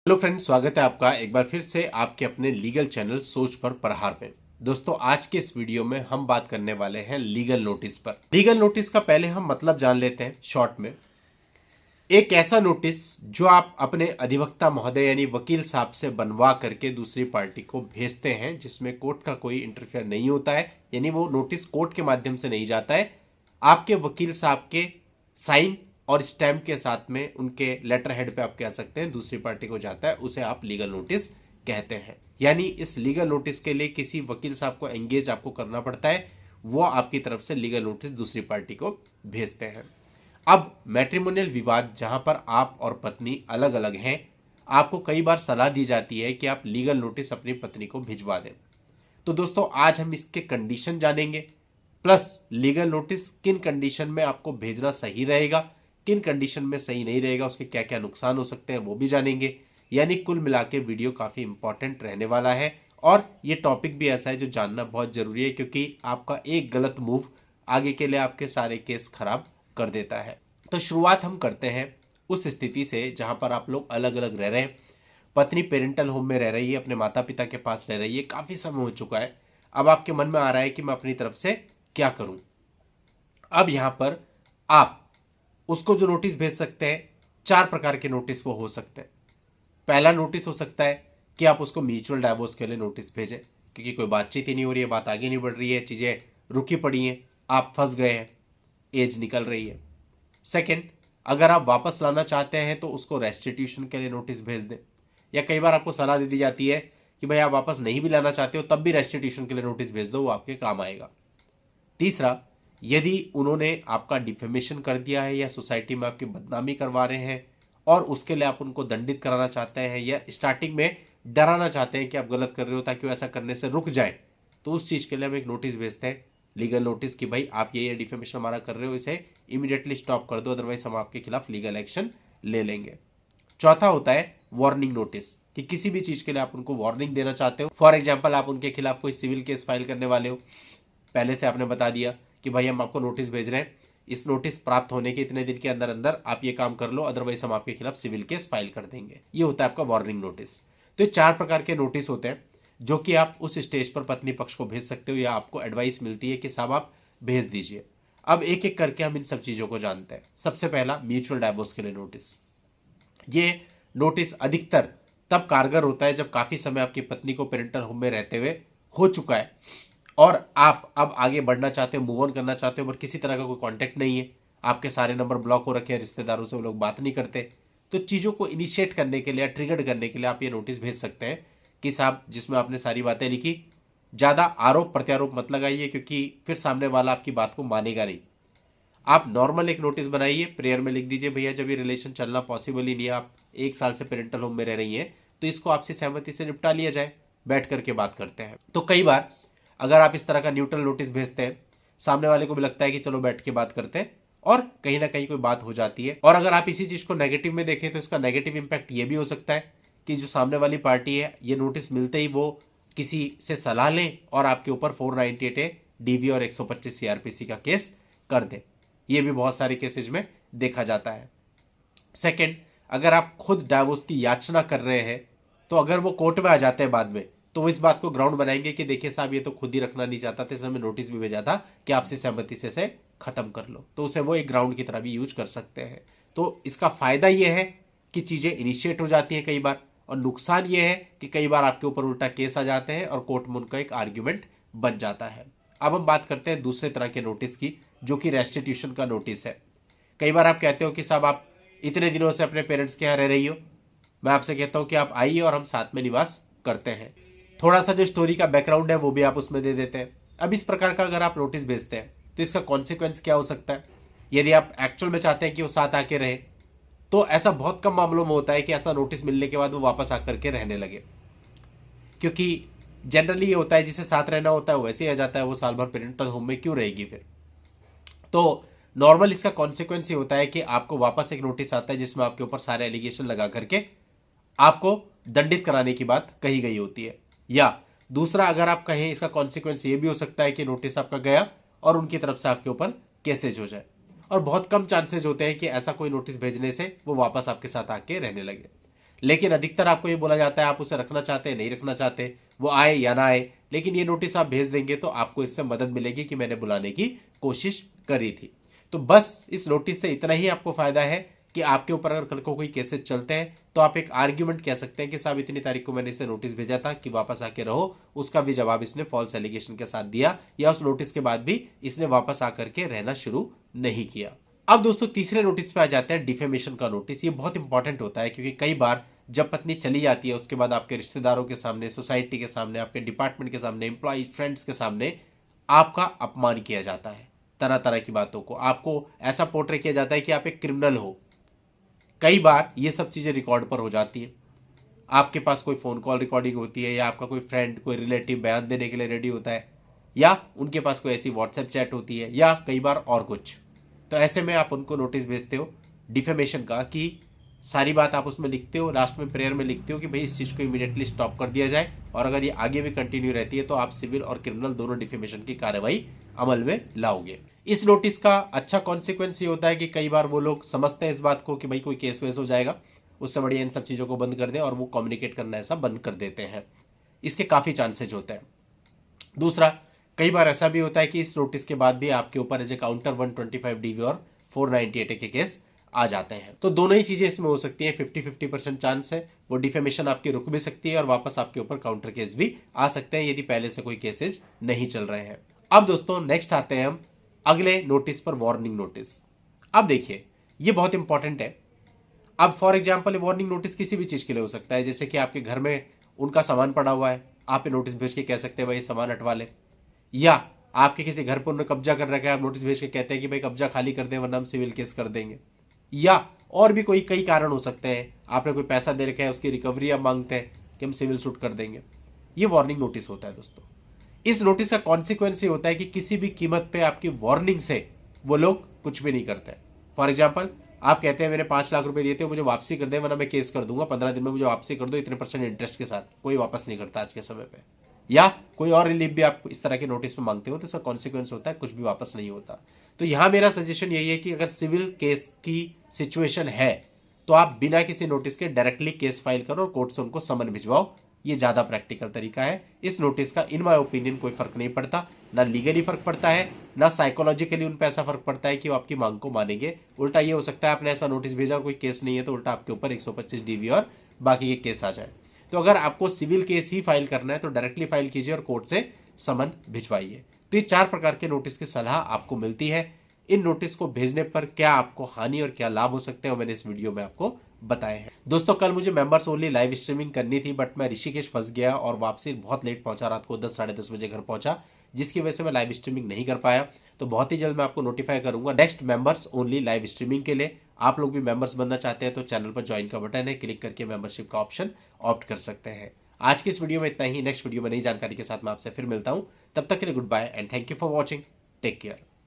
Hello friends, स्वागत है आपका एक बार फिर से आपके अपने लीगल चैनल सोच पर प्रहार में। दोस्तों, आज के इस वीडियो में हम बात करने वाले हैं लीगल नोटिस पर। लीगल नोटिस का पहले हम मतलब जान लेते हैं शॉर्ट में। एक ऐसा नोटिस जो आप अपने अधिवक्ता महोदय यानी वकील साहब से बनवा करके दूसरी पार्टी को भेजते हैं, जिसमें कोर्ट का कोई इंटरफेयर नहीं होता है, यानी वो नोटिस कोर्ट के माध्यम से नहीं जाता है। आपके वकील साहब के साइन और स्टैम्प के साथ में उनके लेटर हेड पे आप कह सकते हैं दूसरी पार्टी को जाता है, उसे आप लीगल नोटिस कहते हैं। यानी इस लीगल नोटिस के लिए किसी वकील साहब को एंगेज आपको करना पड़ता है, वो आपकी तरफ से लीगल नोटिस दूसरी पार्टी को भेजते हैं। अब मैट्रिमोनियल विवाद जहां पर आप और पत्नी अलग अलग हैं, आपको कई बार सलाह दी जाती है कि आप लीगल नोटिस अपनी पत्नी को भिजवा दें। तो दोस्तों, आज हम इसके कंडीशन जानेंगे, प्लस लीगल नोटिस किन कंडीशन में आपको भेजना सही रहेगा, किन कंडीशन में सही नहीं रहेगा, उसके क्या क्या नुकसान हो सकते हैं वो भी जानेंगे। यानी कुल मिला के वीडियो काफ़ी इंपॉर्टेंट रहने वाला है और ये टॉपिक भी ऐसा है जो जानना बहुत ज़रूरी है, क्योंकि आपका एक गलत मूव आगे के लिए आपके सारे केस खराब कर देता है। तो शुरुआत हम करते हैं उस स्थिति से जहां पर आप लोग अलग अलग रह रहे हैं। पत्नी पेरेंटल होम में रह रही है, अपने माता पिता के पास रह रही है, काफ़ी समय हो चुका है। अब आपके मन में आ रहा है कि मैं अपनी तरफ से क्या करूं। अब यहां पर आप उसको जो नोटिस भेज सकते हैं, चार प्रकार के नोटिस वो हो सकते हैं। पहला नोटिस हो सकता है कि आप उसको म्यूचुअल डाइवोर्स के लिए नोटिस भेजें, क्योंकि कोई बातचीत ही नहीं हो रही है, बात आगे नहीं बढ़ रही है, चीज़ें रुकी पड़ी हैं, आप फंस गए हैं, एज निकल रही है। सेकंड, अगर आप वापस लाना चाहते हैं तो उसको रेस्टिट्यूशन के लिए नोटिस भेज दें, या कई बार आपको सलाह दे दी जाती है कि भाई आप वापस नहीं भी लाना चाहते हो तब भी रेस्टिट्यूशन के लिए नोटिस भेज दो, वो आपके काम आएगा। तीसरा, यदि उन्होंने आपका डिफेमेशन कर दिया है या सोसाइटी में आपकी बदनामी करवा रहे हैं और उसके लिए आप उनको दंडित कराना चाहते हैं या स्टार्टिंग में डराना चाहते हैं कि आप गलत कर रहे हो ताकि वो ऐसा करने से रुक जाए, तो उस चीज़ के लिए हम एक नोटिस भेजते हैं, लीगल नोटिस, कि भाई आप ये डिफेमेशन हमारा कर रहे हो, इसे इमीडिएटली स्टॉप कर दो, अदरवाइज हम आपके खिलाफ लीगल एक्शन ले लेंगे। चौथा होता है वार्निंग नोटिस, कि किसी भी चीज़ के लिए आप उनको वार्निंग देना चाहते हो। फॉर एग्जाम्पल, आप उनके खिलाफ कोई सिविल केस फाइल करने वाले हो, पहले से आपने बता दिया कि भाई हम आपको नोटिस भेज रहे हैं, इस नोटिस प्राप्त होने के इतने दिन के अंदर अंदर आप ये काम कर लो, अदरवाइज हम आपके खिलाफ सिविल केस फाइल कर देंगे। ये होता है आपका वार्निंग नोटिस। तो ये चार प्रकार के नोटिस होते हैं जो कि आप उस स्टेज पर पत्नी पक्ष को भेज सकते हो, या आपको एडवाइस मिलती है कि साहब आप भेज दीजिए। अब एक एक करके हम इन सब चीज़ों को जानते हैं। सबसे पहला, म्यूचुअल डाइवोर्स के लिए नोटिस। ये नोटिस अधिकतर तब कारगर होता है जब काफ़ी समय आपकी पत्नी को पेरेंटल होम में रहते हुए हो चुका है और आप अब आगे बढ़ना चाहते हो, मूव ऑन करना चाहते हो, पर किसी तरह का कोई कांटेक्ट नहीं है, आपके सारे नंबर ब्लॉक हो रखे हैं, रिश्तेदारों से वो लोग बात नहीं करते। तो चीज़ों को इनिशिएट करने के लिए, ट्रिगर करने के लिए आप ये नोटिस भेज सकते हैं कि साहब, जिसमें आपने सारी बातें लिखी, ज़्यादा आरोप प्रत्यारोप मत लगाइए, क्योंकि फिर सामने वाला आपकी बात को मानेगा नहीं। आप नॉर्मल एक नोटिस बनाइए, प्रेयर में लिख दीजिए, भैया जब ये रिलेशन चलना पॉसिबल ही नहीं है, आप 1 साल से पेरेंटल होम में रह रही हैं, तो इसको आपसी सहमति से निपटा लिया जाए, बैठ करके बात करते हैं। तो कई बार अगर आप इस तरह का न्यूट्रल नोटिस भेजते हैं, सामने वाले को भी लगता है कि चलो बैठ के बात करते हैं, और कहीं ना कहीं कोई बात हो जाती है। और अगर आप इसी चीज़ को नेगेटिव में देखें तो इसका नेगेटिव इंपैक्ट ये भी हो सकता है कि जो सामने वाली पार्टी है, ये नोटिस मिलते ही वो किसी से सलाह लें और आपके ऊपर 498A DV और 125 CRPC का केस कर दें। ये भी बहुत सारे केसेज में देखा जाता है। सेकंड, अगर आप खुद डाइवोर्स की याचना कर रहे हैं, तो अगर वो कोर्ट में आ जाते हैं बाद में, तो वो इस बात को ग्राउंड बनाएंगे कि देखिए साहब, ये तो खुद ही रखना नहीं चाहता था, इसने हमें नोटिस भी भेजा था कि आपसे सहमति से इसे खत्म कर लो, तो उसे वो एक ग्राउंड की तरह भी यूज कर सकते हैं। तो इसका फायदा ये है कि चीज़ें इनिशिएट हो जाती हैं कई बार, और नुकसान ये है कि कई बार आपके ऊपर उल्टा केस आ जाते हैं और कोर्ट में उनका एक आर्ग्यूमेंट बन जाता है। अब हम बात करते हैं दूसरे तरह के नोटिस की, जो कि रेस्टिट्यूशन का नोटिस है। कई बार आप कहते हो कि साहब, आप इतने दिनों से अपने पेरेंट्स के यहाँ रह रही हो, मैं आपसे कहता हूँ कि आप आइए और हम साथ में निवास करते हैं। थोड़ा सा जो स्टोरी का बैकग्राउंड है वो भी आप उसमें दे देते हैं। अब इस प्रकार का अगर आप नोटिस भेजते हैं तो इसका कॉन्सिक्वेंस क्या हो सकता है। यदि आप एक्चुअल में चाहते हैं कि वो साथ आके रहे, तो ऐसा बहुत कम मामलों में होता है कि ऐसा नोटिस मिलने के बाद वो वापस आकर के रहने लगे, क्योंकि जनरली ये होता है जिसे साथ रहना होता है वो वैसे ही आ जाता है, वो साल भर पेरेंटल होम में क्यों रहेगी फिर। तो नॉर्मल इसका कॉन्सिक्वेंस ये होता है कि आपको वापस एक नोटिस आता है जिसमें आपके ऊपर सारे एलिगेशन लगा करके आपको दंडित कराने की बात कही गई होती है। या दूसरा, अगर आप कहें, इसका कॉन्सिक्वेंस ये भी हो सकता है कि नोटिस आपका गया और उनकी तरफ से आपके ऊपर केसेज हो जाए, और बहुत कम चांसेज होते हैं कि ऐसा कोई नोटिस भेजने से वो वापस आपके साथ आके रहने लगे। लेकिन अधिकतर आपको ये बोला जाता है आप उसे रखना चाहते हैं, नहीं रखना चाहते, वो आए या ना आए, लेकिन ये नोटिस आप भेज देंगे तो आपको इससे मदद मिलेगी कि मैंने बुलाने की कोशिश करी थी। तो बस इस नोटिस से इतना ही आपको फायदा है कि आपके ऊपर अगर कल को कोई केसेस चलते हैं तो आप एक आर्ग्यूमेंट कह सकते हैं कि साहब इतनी तारीख को मैंने इसे नोटिस भेजा था कि वापस आके रहो, उसका भी जवाब इसने फॉल्स एलिगेशन के साथ दिया, या उस नोटिस के बाद भी इसने वापस आकर के रहना शुरू नहीं किया। अब दोस्तों तीसरे नोटिस पे आ जाते हैं डिफेमेशन का नोटिस। ये बहुत इंपॉर्टेंट होता है क्योंकि कई बार जब पत्नी चली जाती है उसके बाद आपके रिश्तेदारों के सामने, सोसाइटी के सामने, आपके डिपार्टमेंट के सामने, एम्प्लॉइज, फ्रेंड्स के सामने आपका अपमान किया जाता है। तरह तरह की बातों को आपको ऐसा पोर्ट्रे किया जाता है कि आप एक क्रिमिनल हो। कई बार ये सब चीज़ें रिकॉर्ड पर हो जाती है, आपके पास कोई फ़ोन कॉल रिकॉर्डिंग होती है, या आपका कोई फ्रेंड, कोई रिलेटिव बयान देने के लिए रेडी होता है, या उनके पास कोई ऐसी व्हाट्सएप चैट होती है, या कई बार और कुछ। तो ऐसे में आप उनको नोटिस भेजते हो डिफेमेशन का कि सारी बात आप उसमें लिखते हो, लास्ट में प्रेयर में लिखते हो कि भाई इस चीज़ को इमीडिएटली स्टॉप कर दिया जाए, और अगर ये आगे भी कंटिन्यू रहती है तो आप सिविल और क्रिमिनल दोनों डिफेमेशन की कार्रवाई अमल में लाओगे। इस नोटिस का अच्छा कॉन्सिक्वेंस ये होता है कि कई बार वो लोग समझते हैं इस बात को कि भाई कोई केस वेस हो जाएगा, उससे बढ़िया इन सब चीज़ों को बंद कर दें, और वो कम्युनिकेट करना ऐसा बंद कर देते हैं। इसके काफ़ी चांसेज होते हैं। दूसरा, कई बार ऐसा भी होता है कि इस नोटिस के बाद भी आपके ऊपर एज ए काउंटर 125 DV और 498 के केस आ जाते हैं। तो दोनों ही चीज़ें इसमें हो सकती हैं। 50-50% चांस है वो डिफेमेशन आपकी रुक भी सकती है और वापस आपके ऊपर काउंटर केस भी आ सकते हैं यदि पहले से कोई केसेज नहीं चल रहे हैं। अब दोस्तों नेक्स्ट आते हैं हम अगले नोटिस पर, वार्निंग नोटिस। अब देखिए ये बहुत इंपॉर्टेंट है। अब फॉर एग्जाम्पल वार्निंग नोटिस किसी भी चीज़ के लिए हो सकता है, जैसे कि आपके घर में उनका सामान पड़ा हुआ है, आप नोटिस भेज के कह सकते हैं भाई सामान हटवा ले, या आपके किसी घर पर उन्होंने कब्जा कर रखा है, आप नोटिस भेज के कहते हैं कि भाई कब्जा खाली कर दें वरना हम सिविल केस कर देंगे, या और भी कोई कई कारण हो सकते हैं। आपने कोई पैसा दे रखा है उसकी रिकवरी आप मांगते हैं कि हम सिविल सूट कर देंगे। ये वार्निंग नोटिस होता है दोस्तों। इस नोटिस का कॉन्सिक्वेंस ये होता है कि किसी भी कीमत पे आपकी वार्निंग से वो लोग कुछ भी नहीं करते। फॉर एग्जाम्पल आप कहते हैं मैंने 5 लाख रुपए दिए थे, मुझे वापसी कर दे वरना मैं केस कर दूंगा, 15 दिन में मुझे वापसी कर दो इतने % इंटरेस्ट के साथ। कोई वापस नहीं करता आज के समय पे। या कोई और रिलीफ भी आप इस तरह के नोटिस में मांगते हो तो इसका कॉन्सिक्वेंस होता है कुछ भी वापस नहीं होता। तो यहां मेरा सजेशन यही है कि अगर सिविल केस की सिचुएशन है तो आप बिना किसी नोटिस के डायरेक्टली केस फाइल करो और कोर्ट से उनको समन भिजवाओ। ये ज्यादा प्रैक्टिकल तरीका है। इस नोटिस का इन माय ओपिनियन कोई फर्क नहीं पड़ता, ना लीगली फर्क पड़ता है, ना साइकोलॉजिकली उन पर ऐसा फर्क पड़ता है कि वो आपकी मांग को मानेंगे। उल्टा ये हो सकता है आपने ऐसा नोटिस भेजा और कोई केस नहीं है तो उल्टा आपके ऊपर 125 DV और बाकी के केस आ जाए। तो अगर आपको सिविल केस ही फाइल करना है तो डायरेक्टली फाइल कीजिए और कोर्ट से समन भिजवाइए। तो ये 4 प्रकार के नोटिस की सलाह आपको मिलती है। इन नोटिस को भेजने पर क्या आपको हानि और क्या लाभ हो सकते हैं मैंने इस वीडियो में आपको बताए हैं। दोस्तों कल मुझे मेंबर्स ओनली लाइव स्ट्रीमिंग करनी थी बट मैं ऋषिकेश फंस गया और वापसी बहुत लेट पहुंचा, रात को 10 साढ़े 10 बजे घर पहुंचा, जिसकी वजह से मैं लाइव स्ट्रीमिंग नहीं कर पाया। तो बहुत ही जल्द मैं आपको नोटिफाई करूंगा next members only live streaming के लिए। आप लोग भी मेंबर्स बनना चाहते हैं तो चैनल पर ज्वाइन का बटन है, क्लिक करके मेंबरशिप का ऑप्शन ऑप्ट कर सकते हैं। आज की इस वीडियो में इतना ही। नेक्स्ट वीडियो में नई जानकारी के साथ मैं आपसे फिर मिलता हूं। तब तक के लिए goodbye and thank you for watching. Take care.